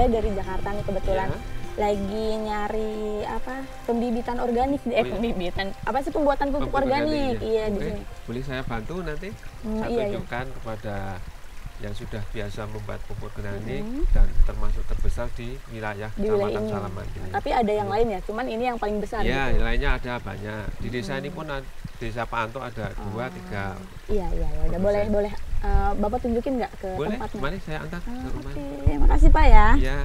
saya dari Jakarta nih kebetulan. Ya. Lagi nyari apa pembibitan organik pembibitan apa sih pembuatan pupuk organik ya. iya di Oke, sini. boleh saya bantu nanti saya Iya. tunjukkan kepada yang sudah biasa membuat pupuk organik dan termasuk terbesar di wilayah Kecamatan ini. Salaman ini. Tapi ada yang lain ya, cuman ini yang paling besar. Ya, gitu. lainnya ada banyak. Di desa ini pun desa Pak Anto ada 2-3. Iya, udah boleh. Bapak tunjukin nggak ke boleh, tempatnya? mari saya antar ke rumah. Oke, makasih Pak ya. Ya.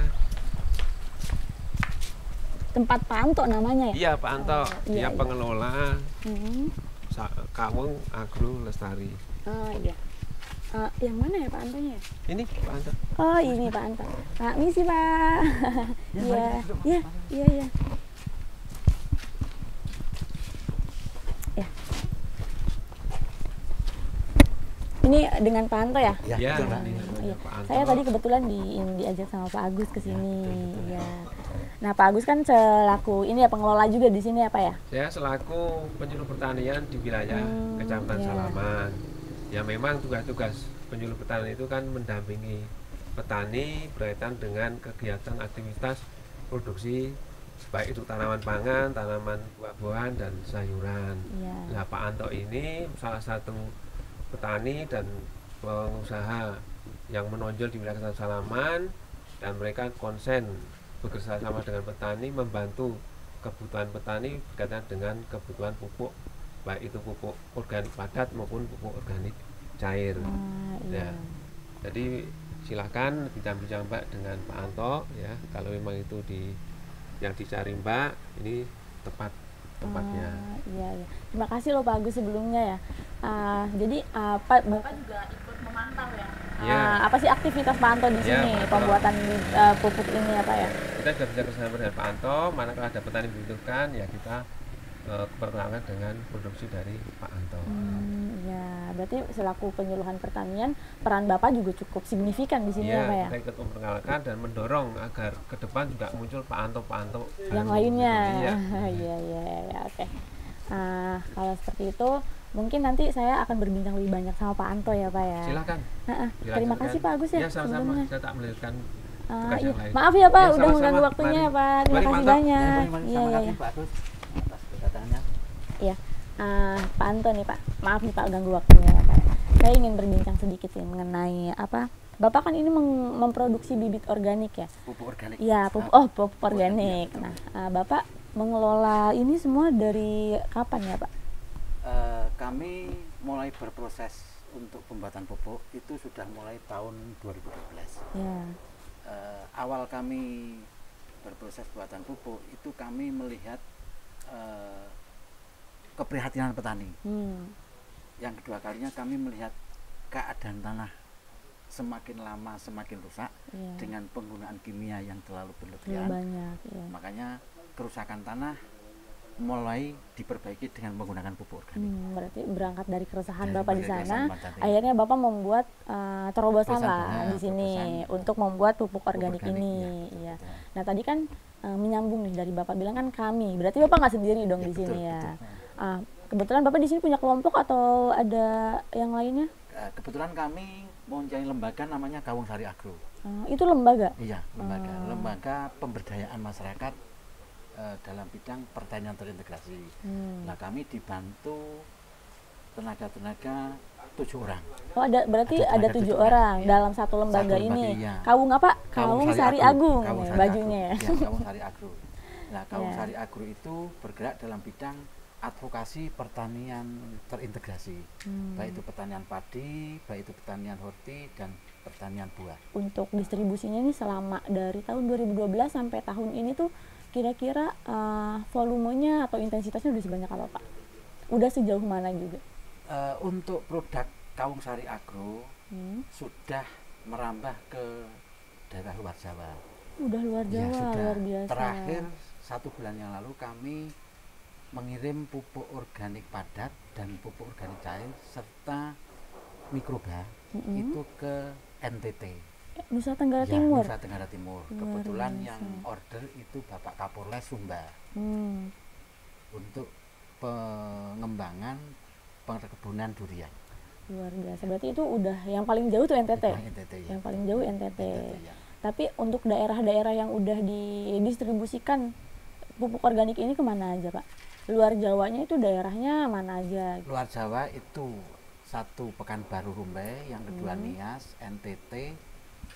Tempat Pak Anto namanya ya? Iya, Pak Anto. Dia pengelola Kawung Agro Lestari. Oh iya. Yang mana ya Pak Antonya? Ini Pak Anto. Oh ini Pak Anto. Pak misi Pak. Iya. Ya. Ini dengan Pak Anto ya? Iya. Pak Anto. Saya tadi kebetulan diajak sama Pak Agus ke sini. Ya. Nah Pak Agus kan selaku ini ya pengelola juga di sini ya Pak ya? Saya selaku penyuluh pertanian di wilayah Kecamatan Salaman. Ya memang tugas-tugas penyuluh pertanian itu kan mendampingi petani berkaitan dengan kegiatan aktivitas produksi baik itu tanaman pangan, tanaman buah-buahan dan sayuran. Nah Pak Anto ini salah satu petani dan pengusaha yang menonjol di wilayah Kecamatan Salaman dan mereka konsen bekerja sama dengan petani membantu kebutuhan petani berkaitan dengan kebutuhan pupuk baik itu pupuk organik padat maupun pupuk organik cair. Ya, jadi silakan bincang-bincang Mbak dengan Pak Anto ya kalau memang itu yang dicari Mbak ini tempatnya. Iya. Terima kasih loh Pak Agus sebelumnya ya. Jadi Bapak juga ikut memantau ya. Apa sih aktivitas Pak Anto di sini pembuatan pupuk ini apa ya? Kita sudah bisa bersama dengan Pak Anto. Manakala ada petani membutuhkan ya kita perkenalkan dengan produksi dari Pak Anto. Ya, berarti selaku penyuluhan pertanian peran Bapak juga cukup signifikan di sini ya Pak ya? Kita ikut memperkenalkan dan mendorong agar ke depan juga muncul Pak Anto yang lainnya. Iya, oke. Kalau seperti itu mungkin nanti saya akan berbincang lebih banyak sama Pak Anto ya Pak ya. Silakan. Terima kasih Pak Agus ya. Ya sama-sama. Saya tak melanjutkan tugas yang lain. Maaf ya Pak udah mengganggu waktunya ya Pak. Terima kasih banyak. Iya. Pak Agus atas kedatangannya. Iya. Pak Anto nih Pak. Maaf nih Pak ganggu waktunya ya Pak. Saya ingin berbincang sedikit sih mengenai apa? Bapak kan ini memproduksi bibit organik ya? Pupuk organik. Iya, pupuk organik. Nah, Bapak mengelola ini semua dari kapan ya Pak? Kami mulai berproses untuk pembuatan pupuk itu sudah mulai tahun 2012. Ya. Awal kami berproses pembuatan pupuk itu kami melihat keprihatinan petani. Yang kedua kalinya kami melihat keadaan tanah semakin lama semakin rusak dengan penggunaan kimia yang terlalu berlebihan. Makanya kerusakan tanah mulai diperbaiki dengan menggunakan pupuk organik. Berarti berangkat dari keresahan Bapak di sana, akhirnya Bapak membuat terobosan lah di sini untuk membuat pupuk organik ini. Iya. Nah tadi kan menyambung nih dari Bapak bilang kan kami, berarti Bapak nggak sendiri dong di sini ya. Kebetulan Bapak di sini punya kelompok atau ada yang lainnya? Kebetulan kami mempunyai lembaga namanya Kawung Sari Agro. Itu lembaga? Iya, lembaga pemberdayaan masyarakat dalam bidang pertanian terintegrasi. Nah, kami dibantu tenaga-tenaga 7 orang. Oh, berarti ada 7 orang dalam satu lembaga ini. Iya. Kawung apa? Kawung Sari Agung bajunya ya. Kawung Sari Agro. Nah, Kawung Sari Agro itu bergerak dalam bidang advokasi pertanian terintegrasi, baik itu pertanian padi, baik itu pertanian horti dan pertanian buah. Untuk distribusinya ini selama dari tahun 2012 sampai tahun ini tuh kira-kira volumenya atau intensitasnya udah sebanyak apa Pak? Udah sejauh mana juga? Untuk produk Kawung Sari Agro sudah merambah ke daerah luar Jawa. Udah luar Jawa, luar biasa. Terakhir 1 bulan yang lalu kami mengirim pupuk organik padat dan pupuk organik cair serta mikroba itu ke NTT, Nusa Tenggara Timur. Nusa Tenggara Timur. Kebetulan yang order itu Bapak Kapolres Sumba untuk pengembangan perkebunan durian. Luar biasa. Berarti itu udah yang paling jauh tuh NTT. NTT ya. Yang paling jauh NTT. Ya. Tapi untuk daerah-daerah yang udah didistribusikan pupuk organik ini kemana aja Pak? Luar Jawanya itu daerahnya mana aja? Luar Jawa itu satu Pekanbaru Rumbai, yang kedua Nias, NTT,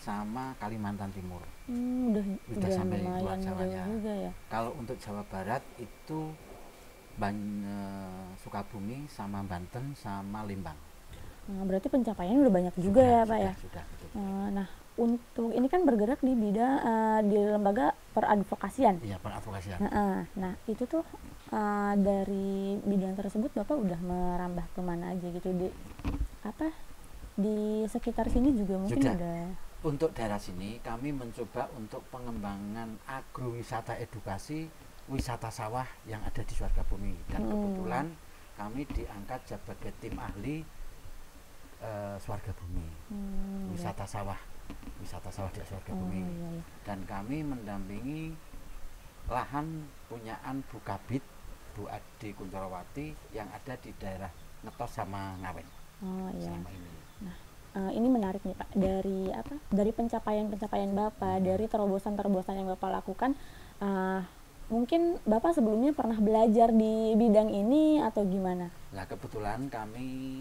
sama Kalimantan Timur. Udah Sampai luar Jawanya. Juga ya. Kalau untuk Jawa Barat itu Sukabumi sama Banten sama Lembang. Berarti pencapaiannya udah banyak juga ya Pak ya? Sudah, betul. Nah untuk ini kan bergerak di bidang di lembaga peradvokasian. Iya, peradvokasian. Nah itu tuh dari bidang tersebut Bapak udah merambah kemana aja gitu di sekitar sini juga mungkin sudah. Ada. Untuk daerah sini kami mencoba untuk pengembangan agrowisata edukasi wisata sawah yang ada di Swargabumi, dan kebetulan kami diangkat sebagai tim ahli Swargabumi, wisata sawah di Swargabumi. Iya. Dan kami mendampingi lahan punyaan Bu Kabid, Bu Ade Kuncorowati yang ada di daerah Ngetos sama Ngawen. Selama ini. Nah, ini menarik nih Pak, dari pencapaian Bapak, dari terobosan yang Bapak lakukan. Mungkin Bapak sebelumnya pernah belajar di bidang ini atau gimana? Nah, kebetulan kami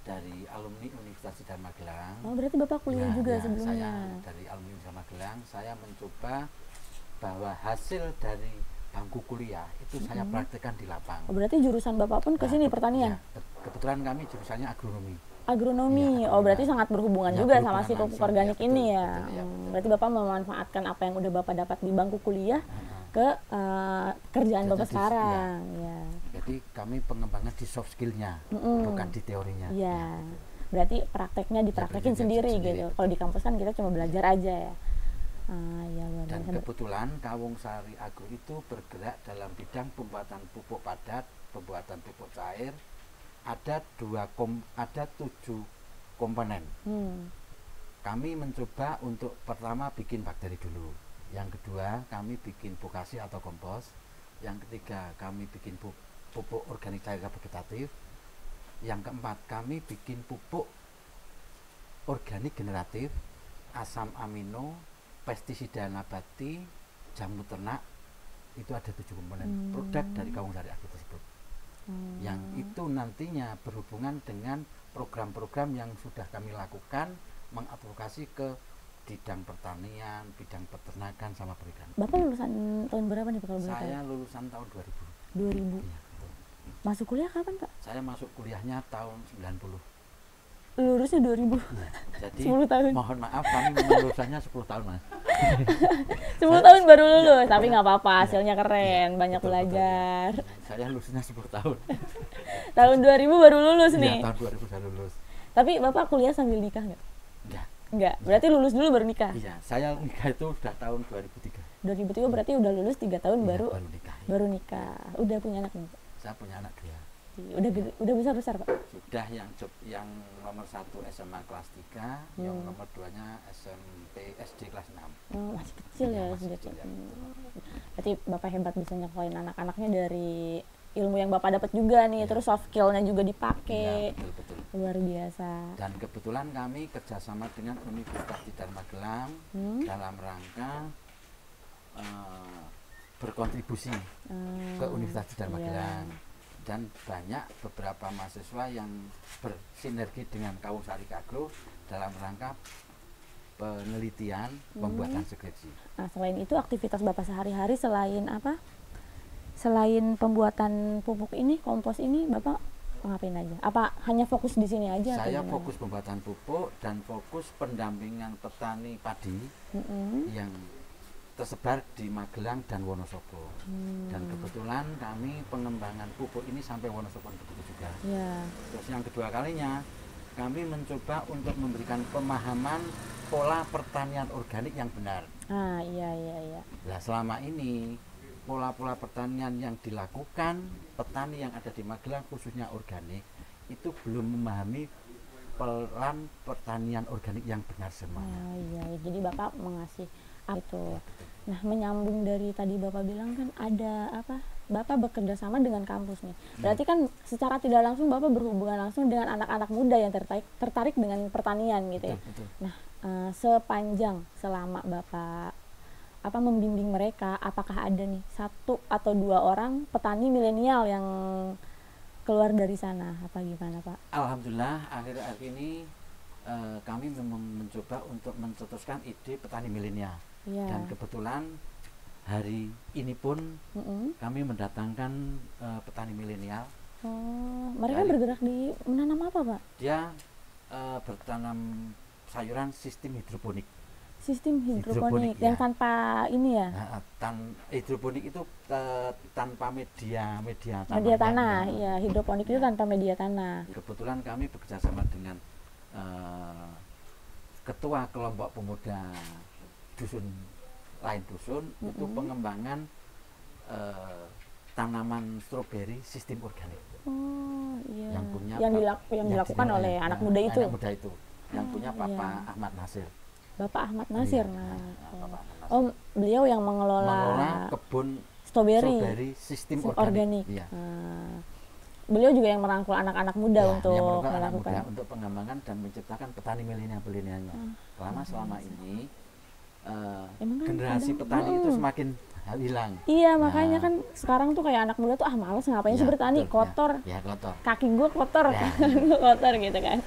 dari alumni Universitas Sidar Magelang. Berarti Bapak kuliah juga sebelumnya? Saya dari alumni Universitas Magelang, saya mencoba bahwa hasil dari bangku kuliah itu saya praktekkan di lapang. Berarti jurusan Bapak pun ke sini pertanian? Ya, kebetulan kami jurusannya agronomi. Agronomi, berarti sangat berhubungan juga sama si pupuk organik ini ya. Betul. Berarti Bapak memanfaatkan apa yang udah Bapak dapat di bangku kuliah ke kerjaan Bapak sekarang. Ya. Jadi kami pengembangan di soft skillnya, bukan di teorinya. Iya. Berarti prakteknya dipraktekin sendiri gitu. Kalau di kampus kan kita cuma belajar aja ya. Dan kebetulan Kawung Sari Agro itu bergerak dalam bidang pembuatan pupuk padat, pembuatan pupuk cair. Ada 7 komponen. Kami mencoba untuk pertama bikin bakteri dulu. Yang kedua kami bikin bokasi atau kompos. Yang ketiga kami bikin pupuk organik cair vegetatif. Yang keempat kami bikin pupuk organik generatif, asam amino, pestisida nabati, jamu ternak. Itu ada 7 komponen produk dari Kawung Sari Agro tersebut. Yang itu nantinya berhubungan dengan program-program yang sudah kami lakukan, mengadvokasi ke bidang pertanian, bidang peternakan sama perikanan. Bapak lulusan tahun berapa nih Pak kalau boleh tahu? Saya lulusan tahun 2000. 2000. Iya, masuk kuliah kapan Pak? Saya masuk kuliahnya tahun 90. Lulusnya 2000. Iya, jadi 10 tahun. Mohon maaf kami lulusannya 10 tahun Mas. 10 tahun baru lulus, tapi nggak apa-apa, hasilnya keren, banyak belajar. Saya lulusnya 10 tahun. Tahun 2000 baru lulus nih. Iya, tahun 2000 saya lulus. Tapi Bapak kuliah sambil nikah nggak? Enggak, berarti lulus dulu baru nikah? Iya, saya nikah itu sudah tahun 2003. 2003 berarti udah lulus 3 tahun baru nikah. Baru nikah. Udah punya anak nih Pak? Saya punya anak 2. Udah besar Pak? Sudah, yang nomor 1 SMA kelas 3, yang nomor 2-nya SMP SD kelas 6. Masih kecil ya SD. Berarti Bapak hebat bisa nyekolahin anak-anaknya dari ilmu yang Bapak dapat juga nih, terus soft skill-nya juga dipakai. Ya, betul. Luar biasa. Dan kebetulan kami kerjasama dengan Universitas Sidar Magelang dalam rangka berkontribusi ke Universitas Sidar Magelang. Dan banyak beberapa mahasiswa yang bersinergi dengan Kawung Sari Agro dalam rangka penelitian pembuatan skripsi. Nah, selain itu aktivitas Bapak sehari-hari selain apa? Selain pembuatan pupuk ini, kompos ini, Bapak ngapain aja? Apa hanya fokus di sini aja? Saya fokus pembuatan pupuk dan fokus pendampingan petani padi yang tersebar di Magelang dan Wonosobo. Dan kebetulan kami pengembangan pupuk ini sampai Wonosobo begitu juga. Terus yang kedua kalinya kami mencoba untuk memberikan pemahaman pola pertanian organik yang benar. Iya. Nah, selama ini pola-pola pertanian yang dilakukan petani yang ada di Magelang khususnya organik itu belum memahami peran pertanian organik yang benar semuanya. Iya, jadi Bapak mengasih itu. Nah, menyambung dari tadi Bapak bilang kan ada apa? Bapak bekerja sama dengan kampus nih. Berarti kan secara tidak langsung Bapak berhubungan langsung dengan anak-anak muda yang tertarik dengan pertanian gitu ya. Betul. Nah, sepanjang selama Bapak membimbing mereka, apakah ada nih 1 atau 2 orang petani milenial yang keluar dari sana, apa gimana Pak? Alhamdulillah akhir-akhir ini kami memang mencoba untuk mencetuskan ide petani milenial. Dan kebetulan hari ini pun kami mendatangkan petani milenial. Mereka bergerak di menanam apa Pak? Dia bertanam sayuran sistem hidroponik. Sistem hidroponik yang tanpa ini ya? Hidroponik itu tanpa media tanah. Ya, hidroponik itu tanpa media tanah. Kebetulan kami bekerjasama dengan ketua kelompok pemuda lain dusun itu pengembangan tanaman stroberi sistem organik. Iya. Yang punya yang dilakukan oleh anak muda itu. Yang punya Bapak Ahmad Nasir. Bapak Ahmad Nasir. Beliau yang mengelola kebun stroberi sistem organik. Iya. Beliau juga yang merangkul anak-anak muda untuk melakukan untuk pengembangan dan menciptakan petani milenialnya. Selama ini generasi petani itu semakin hilang. Iya, makanya kan sekarang tuh kayak anak muda tuh males ngapain sih bertani, kotor. Kotor. Kaki gue kotor, kotor gitu kan.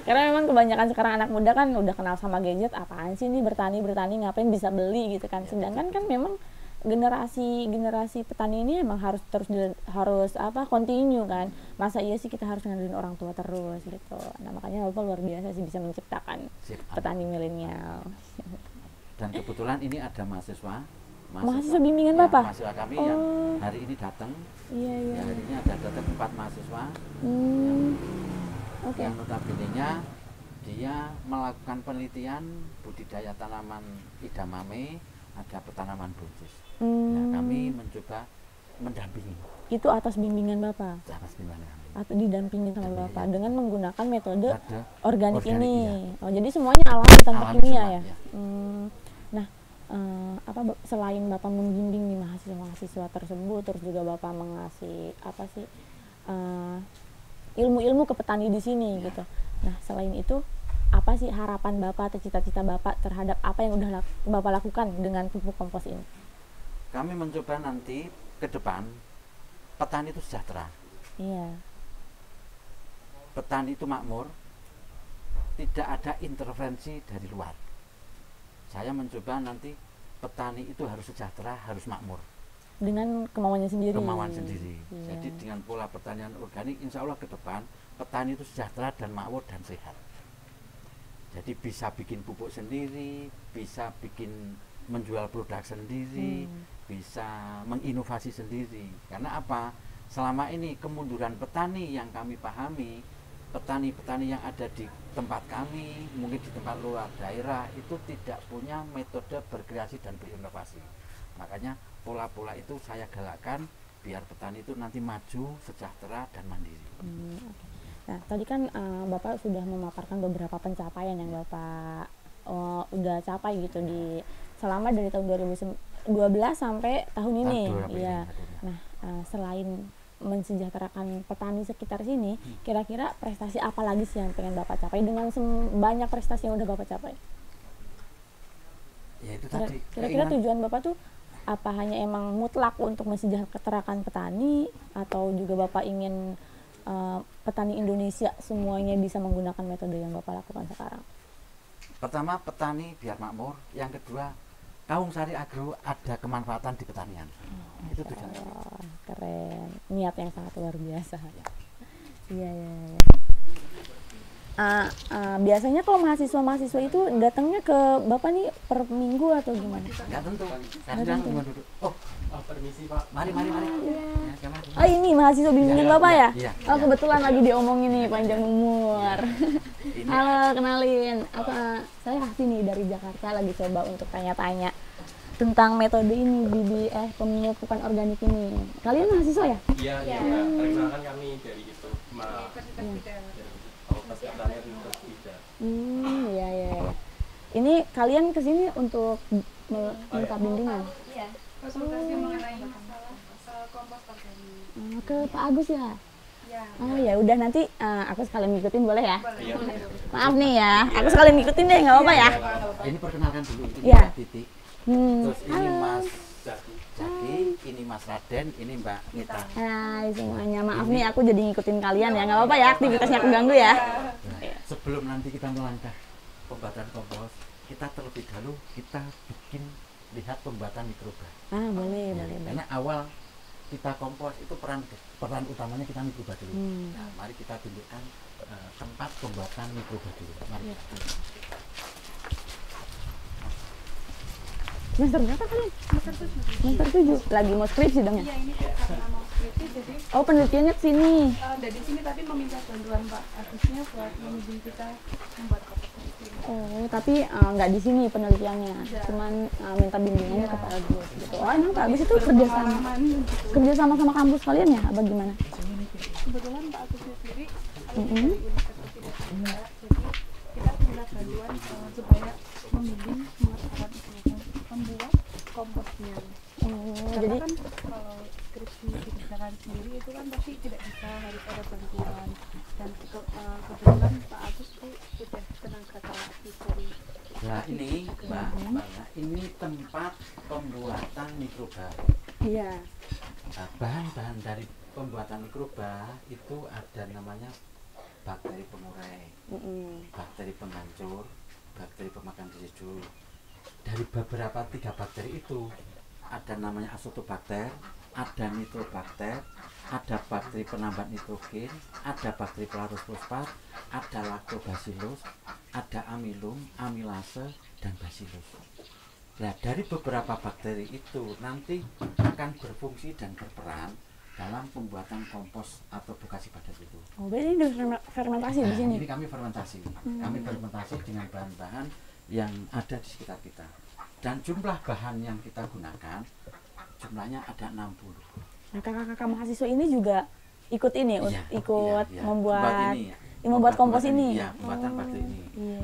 Karena memang kebanyakan sekarang anak muda kan udah kenal sama gadget, apaan sih nih bertani ngapain bisa beli gitu kan. Sedangkan kan memang generasi petani ini emang harus continue kan. Masa iya sih kita harus ngandelin orang tua terus gitu. Nah, makanya Bapak luar biasa sih bisa menciptakan petani milenial. Dan kebetulan ini ada mahasiswa bimbingan Bapak? Mahasiswa kami yang hari ini datang. Iya. Hari ini ada datang 4 mahasiswa. Yang notabene-nya dia melakukan penelitian budidaya tanaman edamame, ada petanaman buncis. Kami mencoba mendampingi. Itu atas bimbingan Bapak? Atas bimbingan kami. Atau didampingi sama Bapak dengan menggunakan metode organik ini. Iya. Jadi semuanya alami tanpa kimia ya? Nah, selain Bapak membimbing nih mahasiswa tersebut, terus juga Bapak mengasih ilmu-ilmu ke petani di sini gitu. Nah, selain itu apa sih harapan Bapak atau cita-cita Bapak terhadap apa yang udah Bapak lakukan dengan pupuk kompos ini? Kami mencoba nanti ke depan petani itu sejahtera. Iya. Petani itu makmur, tidak ada intervensi dari luar. Saya mencoba nanti petani itu harus sejahtera, harus makmur. Dengan kemauannya sendiri. Iya. Jadi dengan pola pertanian organik, insya Allah ke depan petani itu sejahtera dan makmur dan sehat. Jadi bisa bikin pupuk sendiri, bisa bikin menjual produk sendiri, bisa menginovasi sendiri. Karena apa? Selama ini kemunduran petani yang kami pahami, petani-petani yang ada di tempat kami, mungkin di tempat luar daerah, itu tidak punya metode berkreasi dan berinovasi. Makanya pola-pola itu saya galakkan biar petani itu nanti maju, sejahtera dan mandiri. Nah, tadi kan Bapak sudah memaparkan beberapa pencapaian yang Bapak udah capai gitu selama dari tahun 2012 sampai tahun ini. Iya. Nah, selain mensejahterakan petani sekitar sini, kira-kira prestasi apa lagi sih yang pengen Bapak capai dengan banyak prestasi yang udah Bapak capai? Ya itu tadi. Kira-kira tujuan Bapak tuh apa hanya emang mutlak untuk mensejahterakan petani, atau juga Bapak ingin petani Indonesia semuanya bisa menggunakan metode yang Bapak lakukan sekarang? Pertama, petani biar makmur. Yang kedua, Kaum Sari Agro ada kemanfaatan di pertanian. Itu tujuan. Keren, niat yang sangat luar biasa. Iya. Biasanya kalau mahasiswa itu datangnya ke Bapak nih per minggu atau gimana? Nggak tentu. Kadang duduk. Permisi Pak. Mari. Ya, ini mahasiswa bimbingan Bapak ya? Iya. Kebetulan lagi diomongin nih panjang umur. Halo, kenalin. Saya Hafini dari Jakarta, lagi coba untuk tanya-tanya tentang metode ini pemupukan organik ini. Kalian mahasiswa ya? Iya. Perkenalkan kami dari itu. Iya. Ini kalian kesini untuk minta bimbingan? Iya, konsultasi mengenai masalah kompos organik. Ke Pak Agus ya? Oh ya udah, nanti aku sekalian ngikutin boleh ya? Boleh. Maaf nih ya, aku sekalian ngikutin deh, nggak apa-apa ya? Ini perkenalkan dulu, ini Ya. Mbak Titi. Terus ini Mas Jaki, ini Mas Raden, ini Mbak Nita. Hai semuanya, maaf nih aku jadi ngikutin kalian ya, nggak apa-apa ya aktivitasnya aku ganggu ya. Nah, sebelum nanti kita melangkah pembuatan kompos, kita terlebih dahulu kita bikin lihat pembuatan mikroba. Boleh, boleh. Karena awal kita kompos itu peran utamanya kita mikroba dulu. Nah, mari kita tunjukkan tempat pembuatan mikroba dulu. Mari. Semester berapa kalian? Semester 7. Lagi mau skripsi dong ya? Iya, ini karena mau skripsi jadi Oh, penelitiannya ke sini. dari sini tapi meminta bantuan Pak Agusnya buat membimbing kita membuat kompos ini. Oh, tapi nggak di sini penelitiannya. Cuman minta bimbingannya ke Pak Agus gitu. Oh, emang Pak Agus itu kerja sama sama kampus kalian ya? Apa gimana? Kebetulan Pak Agusnya sendiri dari universitas tidak juga, jadi kita minta bantuan supaya membimbing semua sahabat membuat komposnya. Jadi kan kalau skripsi dikerjakan sendiri itu kan pasti tidak bisa, harus ada bantuan. Dan kebetulan Pak Agus itu sudah tenaga terapi dari. Nah ini Mbak, ini tempat pembuatan mikroba. iya. Nah, bahan-bahan dari pembuatan mikroba itu ada namanya bakteri pengurai, bakteri penghancur, bakteri pemakan residu. Dari beberapa 3 bakteri itu ada namanya Azotobacter, ada Nitrobacter, ada bakteri penambat nitrogen, ada bakteri pelarut fosfat, ada Lactobacillus, ada amilum, amilase, dan bacillus. Nah, dari beberapa bakteri itu nanti akan berfungsi dan berperan dalam pembuatan kompos atau bokasi padat itu. Oh, berarti ini fermentasi di sini. Ini kami fermentasi. Kami fermentasi dengan bahan-bahan yang ada di sekitar kita. Dan jumlah bahan yang kita gunakan jumlahnya ada 60. Nah, kakak-kakak mahasiswa ini juga ikut ini, ikut membuat kompos ini. Iya, pembuatan bakteri ini.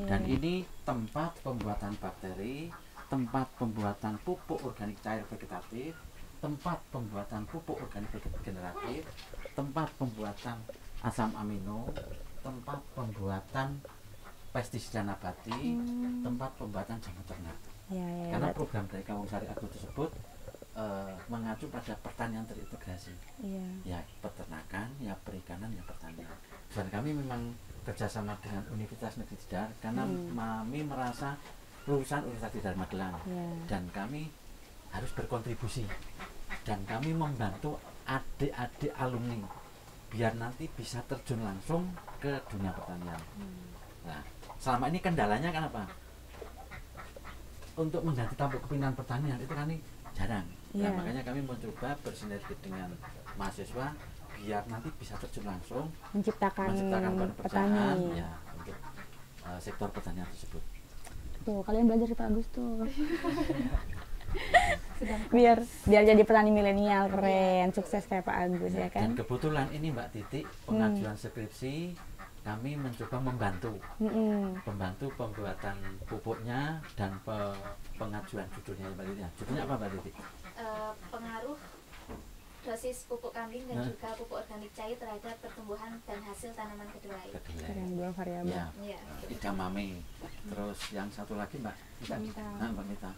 Dan ini tempat pembuatan bakteri, tempat pembuatan pupuk organik cair vegetatif, tempat pembuatan pupuk organik generatif, tempat pembuatan asam amino, tempat pembuatan pestisida nabati, tempat pembuatan jamu ternak. Karena program dari Kampung Sari Agro tersebut mengacu pada pertanian terintegrasi. Ya peternakan, ya perikanan, ya pertanian. Dan kami memang kerjasama dengan Universitas Negeri Tidar karena kami merasa lulusan Universitas Tidar Magelang dan kami harus berkontribusi dan kami membantu adik-adik alumni biar nanti bisa terjun langsung ke dunia pertanian. Nah, selama ini kendalanya kan apa? Untuk mengganti tampuk kepimpinan pertanian itu kan jarang. Nah, makanya kami mencoba bersinergi dengan mahasiswa biar nanti bisa terjun langsung menciptakan pekerjaan ya untuk sektor pertanian tersebut. Tuh, kalian belajar dari Pak Agus tuh. biar jadi petani milenial keren, sukses kayak Pak Agus ya kan. Dan kebetulan ini Mbak Titi pengajuan skripsi kami mencoba membantu pembuatan pupuknya dan pengajuan judulnya Mbak Titi. Judulnya apa Mbak Titi? Pengaruh dosis pupuk kambing dan juga pupuk organik cair terhadap pertumbuhan dan hasil tanaman kedelai. Keren, 2 variabel. Ya, edamame. Terus yang satu lagi Mbak Mita. Mbak Mita.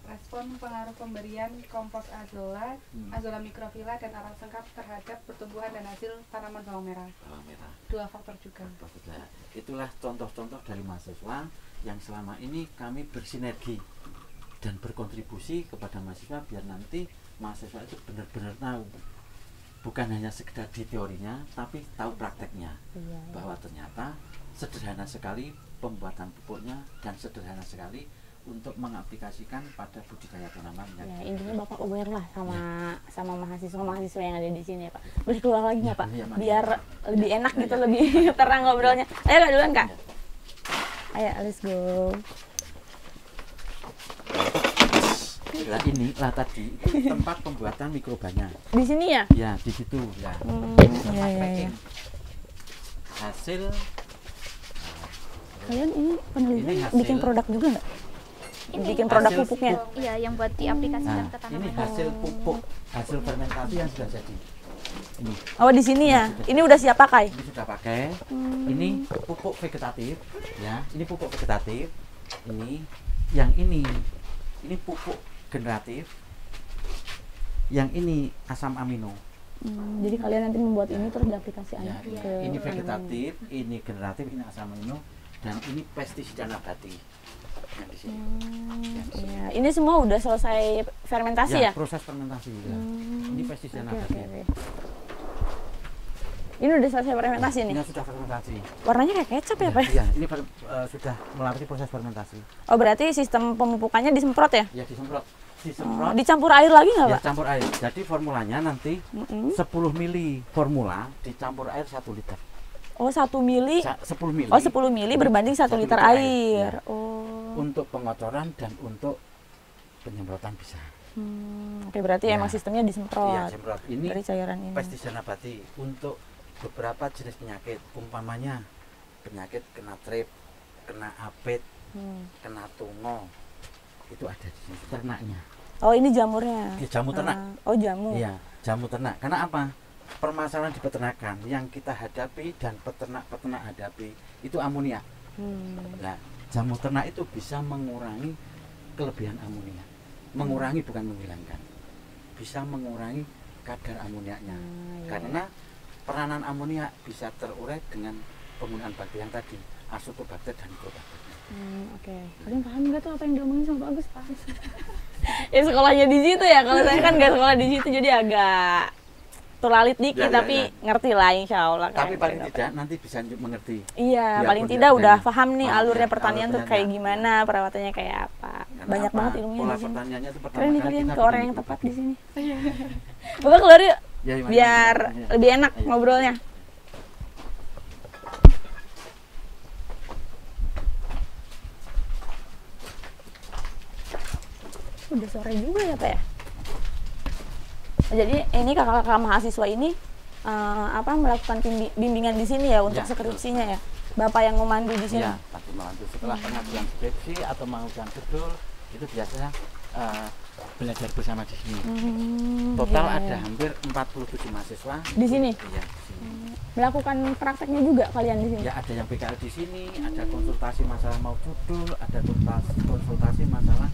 Respon pengaruh pemberian kompos azola, azola mikrofila dan arang sengkap terhadap pertumbuhan dan hasil tanaman bawang merah. 2 faktor juga. Itulah contoh-contoh dari mahasiswa yang selama ini kami bersinergi dan berkontribusi kepada mahasiswa biar nanti mahasiswa itu benar-benar tahu, bukan hanya sekedar di teorinya tapi tahu prakteknya, bahwa ternyata sederhana sekali pembuatan pupuknya dan sederhana sekali untuk mengaplikasikan pada budidaya tanaman. Intinya Bapak aware lah sama mahasiswa yang ada di sini ya Pak. Boleh keluar lagi nggak Pak? Biar lebih enak gitu, lebih terang ngobrolnya. Ayo Kak, duluan Kak. Ayo, let's go. Nah, inilah tadi itu tempat pembuatan mikrobanya. Di sini ya? Ya, di situ ya. Iya. Hasil kalian ini penelitian bikin produk juga nggak? Bikin produk pupuknya? Iya, yang buat diaplikasikan ke tanaman. Ini hasil pupuk, hasil fermentasi yang sudah jadi. Ini. Oh, di sini ya. Ini udah siap pakai. Ini sudah pakai. Ini pupuk vegetatif, ya. Ini pupuk vegetatif. Ini pupuk generatif. Yang ini asam amino. Jadi kalian nanti membuat ini terus diaplikasikan ke ini vegetatif, ini generatif, ini asam amino, dan ini pestisida nabati. Yang di sini. Ya. Ini semua udah selesai fermentasi ya? Proses fermentasi. Ya. Ini pestisida nabati. Ini udah selesai fermentasi nih? Ini sudah fermentasi. Warnanya kayak kecap ya, Pak? Iya, ini sudah melewati proses fermentasi. Oh, berarti sistem pemupukannya disemprot ya? Iya, disemprot. Dicampur air lagi nggak, Pak? Ya, campur air. Jadi formulanya nanti 10 mili formula dicampur air 1 liter. Oh, 1 mili? 10 mili. Oh, 10 mili berbanding 1 liter air. Ya. Oh. Untuk pengocoran dan untuk penyemprotan bisa. Oke, berarti emang sistemnya disemprot. Iya, semprot. Ini dari cairan ini. pestisida nabati untuk beberapa jenis penyakit, umpamanya penyakit kena trip, kena apit, kena tungo, itu ada di sini ternaknya. Oh, ini jamurnya. Ya, jamu ternak. Oh, jamu. Iya, jamu ternak. Karena apa? Permasalahan di peternakan yang kita hadapi dan peternak-peternak hadapi itu amonia. Nah, jamu ternak itu bisa mengurangi kelebihan amonia. Mengurangi bukan menghilangkan. Bisa mengurangi kadar amoniaknya. Karena peranan amonia bisa terurai dengan penggunaan bakteri yang tadi, Azotobacter dan Nitrobacter. Oke. Kalian paham nggak tuh apa yang diomongin sama Pak Agus? Ya sekolahnya di situ ya. Kalau saya kan nggak sekolah di situ, jadi agak tulalit dikit, tapi ngerti lah insya Allah. Tapi paling tidak nanti bisa mengerti. Iya, paling tidak udah paham nih alurnya pertanian tuh kayak gimana, perawatannya kayak apa. Banyak banget ilmunya di sini. Keren nih kalian, ke orang yang tepat di sini. Bapak keluar yuk, biar lebih enak ngobrolnya. Udah sore juga ya, Pak ya? Jadi ini kakak-kakak mahasiswa ini melakukan bimbingan di sini ya untuk skripsinya ya. Bapak yang memandu di sini. Iya, pasti memandu. Setelah pengajuan skripsi atau mengajukan judul itu biasanya belajar bersama di sini. Total ada hampir 47 mahasiswa di sini. Iya, di sini. Melakukan prakteknya juga kalian di sini. Ya, ada yang PKL di sini, ada konsultasi masalah mau judul, ada konsultasi masalah